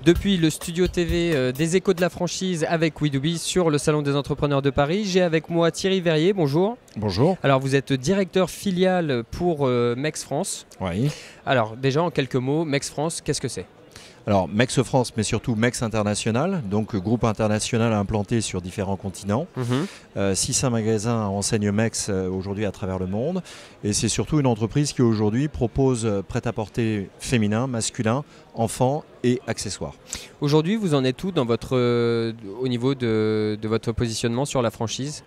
Depuis le studio TV des Échos de la franchise avec We2B sur le Salon des entrepreneurs de Paris. J'ai avec moi Thierry Verrier, bonjour. Bonjour. Alors vous êtes directeur filiale pour Mex France. Oui. Alors déjà en quelques mots, Mex France, qu'est-ce que c'est ? Alors Mex France, mais surtout Mex International, donc groupe international implanté sur différents continents. 600 magasins enseignent Mex aujourd'hui à travers le monde. Et c'est surtout une entreprise qui aujourd'hui propose prêt-à-porter féminin, masculin, enfants et accessoires. Aujourd'hui, vous en êtes où dans au niveau de votre positionnement sur la franchise ?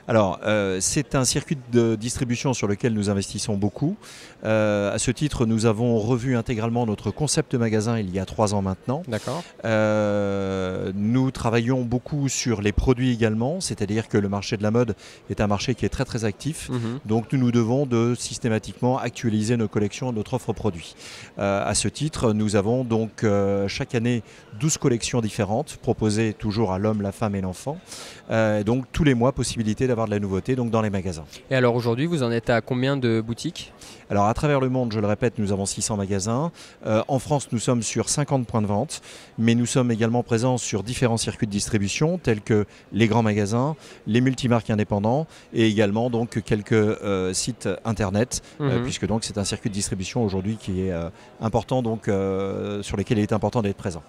Alors, c'est un circuit de distribution sur lequel nous investissons beaucoup. À ce titre, nous avons revu intégralement notre concept magasin il y a 3 ans maintenant. D'accord. Nous travaillons beaucoup sur les produits également, c'est-à-dire que le marché de la mode est un marché qui est très très actif. Donc nous devons de systématiquement actualiser nos collections, notre offre produit. À ce titre, nous avons donc chaque année 12 collections différentes, proposées toujours à l'homme, la femme et l'enfant. Donc tous les mois, possibilité d'avoir de la nouveauté donc dans les magasins. Et alors aujourd'hui, vous en êtes à combien de boutiques ? Alors à travers le monde, je le répète, nous avons 600 magasins. En France, nous sommes sur 50 points de vente, mais nous sommes également présents sur différents circuits de distribution tels que les grands magasins, les multimarques indépendants et également donc quelques sites internet, puisque donc c'est un circuit de distribution aujourd'hui qui est important, donc sur lesquels il est important d'être présent.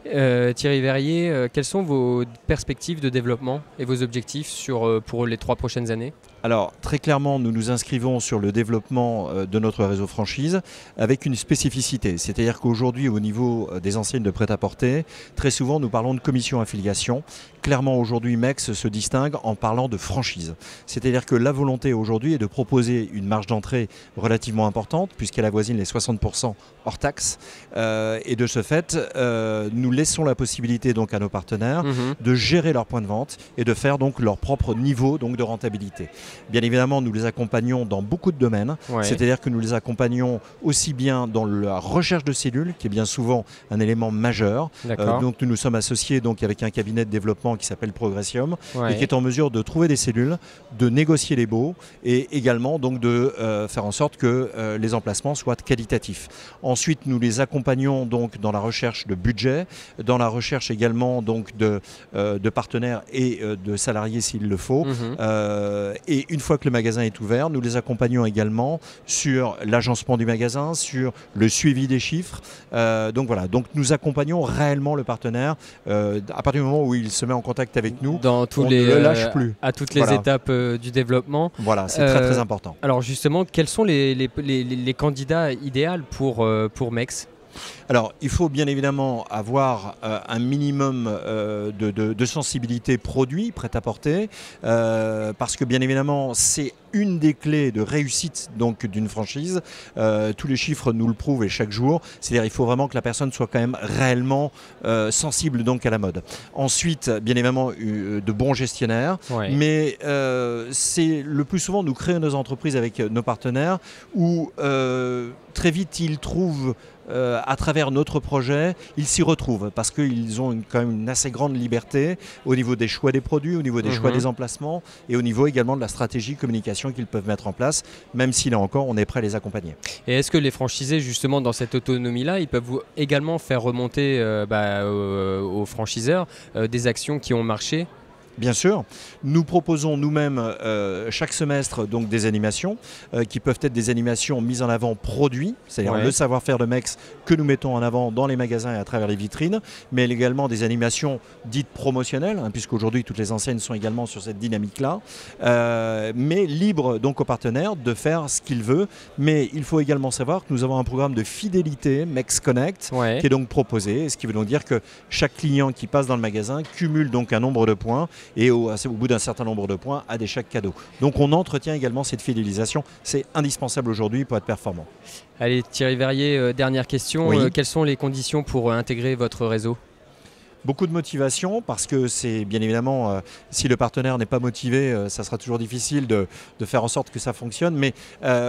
Thierry Verrier, quelles sont vos perspectives de développement et vos objectifs pour les 3 prochaines années ? Alors très clairement, nous nous inscrivons sur le développement de notre réseau franchise avec une spécificité. C'est-à-dire qu'aujourd'hui, au niveau des enseignes de prêt-à-porter, très souvent nous parlons de commission affiliation. Clairement aujourd'hui, Mex se distingue en parlant de franchise. C'est-à-dire que la volonté aujourd'hui est de proposer une marge d'entrée relativement importante puisqu'elle avoisine les 60% hors taxe. Et de ce fait, nous laissons la possibilité donc à nos partenaires de gérer leurs points de vente et de faire donc leur propre niveau donc de rentabilité. Bien évidemment, nous les accompagnons dans beaucoup de domaines, c'est-à-dire que nous les accompagnons aussi bien dans la recherche de cellules, qui est bien souvent un élément majeur. Donc nous sommes associés donc avec un cabinet de développement qui s'appelle Progressium et qui est en mesure de trouver des cellules, de négocier les baux et également donc de faire en sorte que les emplacements soient qualitatifs. Ensuite, nous les accompagnons donc dans la recherche de budget, dans la recherche également donc de partenaires et de salariés s'il le faut. Et une fois que le magasin est ouvert, nous les accompagnons également sur l'agencement du magasin, sur le suivi des chiffres. Donc voilà, donc nous accompagnons réellement le partenaire à partir du moment où il se met en contact avec nous. On ne le lâche plus. À toutes les étapes du développement. Voilà, c'est très très important. Alors justement, quels sont les candidats idéaux pour Mex ? Alors, il faut bien évidemment avoir un minimum de sensibilité produit, prêt-à-porter, parce que bien évidemment, c'est une des clés de réussite donc d'une franchise. Tous les chiffres nous le prouvent et chaque jour. C'est-à-dire, il faut vraiment que la personne soit quand même réellement sensible donc à la mode. Ensuite, bien évidemment, de bons gestionnaires, mais c'est le plus souvent nous créons nos entreprises avec nos partenaires où très vite ils trouvent à travers notre projet, ils s'y retrouvent parce qu'ils ont quand même une assez grande liberté au niveau des choix des produits, au niveau des choix des emplacements et au niveau également de la stratégie communication qu'ils peuvent mettre en place, même si là encore on est prêt à les accompagner. Et est-ce que les franchisés justement dans cette autonomie-là, ils peuvent également faire remonter aux franchiseurs des actions qui ont marché ? Bien sûr, nous proposons nous-mêmes chaque semestre donc des animations qui peuvent être des animations mises en avant produits, c'est-à-dire le savoir-faire de Mex que nous mettons en avant dans les magasins et à travers les vitrines, mais également des animations dites promotionnelles, puisqu'aujourd'hui toutes les enseignes sont également sur cette dynamique-là, mais libre donc aux partenaires de faire ce qu'ils veulent. Mais il faut également savoir que nous avons un programme de fidélité Mex Connect qui est donc proposé, ce qui veut donc dire que chaque client qui passe dans le magasin cumule donc un nombre de points et au bout d'un certain nombre de points, a des chèques cadeaux. Donc on entretient également cette fidélisation. C'est indispensable aujourd'hui pour être performant. Allez, Thierry Verrier, dernière question. Quelles sont les conditions pour intégrer votre réseau ? Beaucoup de motivation parce que c'est bien évidemment, si le partenaire n'est pas motivé, ça sera toujours difficile de faire en sorte que ça fonctionne. Mais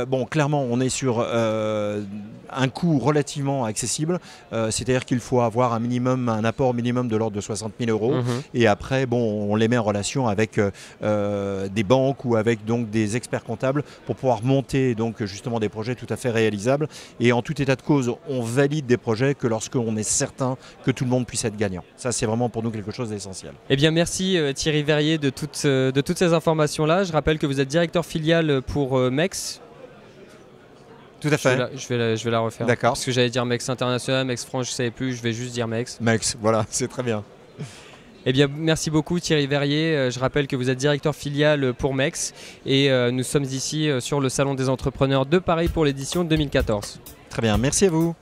bon, clairement, on est sur un coût relativement accessible. C'est-à-dire qu'il faut avoir un apport minimum de l'ordre de 60 000 €. Et après, bon, on les met en relation avec des banques ou avec donc des experts comptables pour pouvoir monter donc justement des projets tout à fait réalisables. Et en tout état de cause, on valide des projets que lorsqu'on est certain que tout le monde puisse être gagnant. Ça, c'est vraiment pour nous quelque chose d'essentiel. Eh bien, merci Thierry Verrier de toutes ces informations-là. Je rappelle que vous êtes directeur filiale pour MEX. Tout à fait. Je vais la refaire. D'accord. Parce que j'allais dire MEX International, MEX France, je ne savais plus, je vais juste dire MEX. MEX, voilà, c'est très bien. Eh bien, merci beaucoup Thierry Verrier. Je rappelle que vous êtes directeur filiale pour MEX et nous sommes ici sur le Salon des entrepreneurs de Paris pour l'édition 2014. Très bien, merci à vous.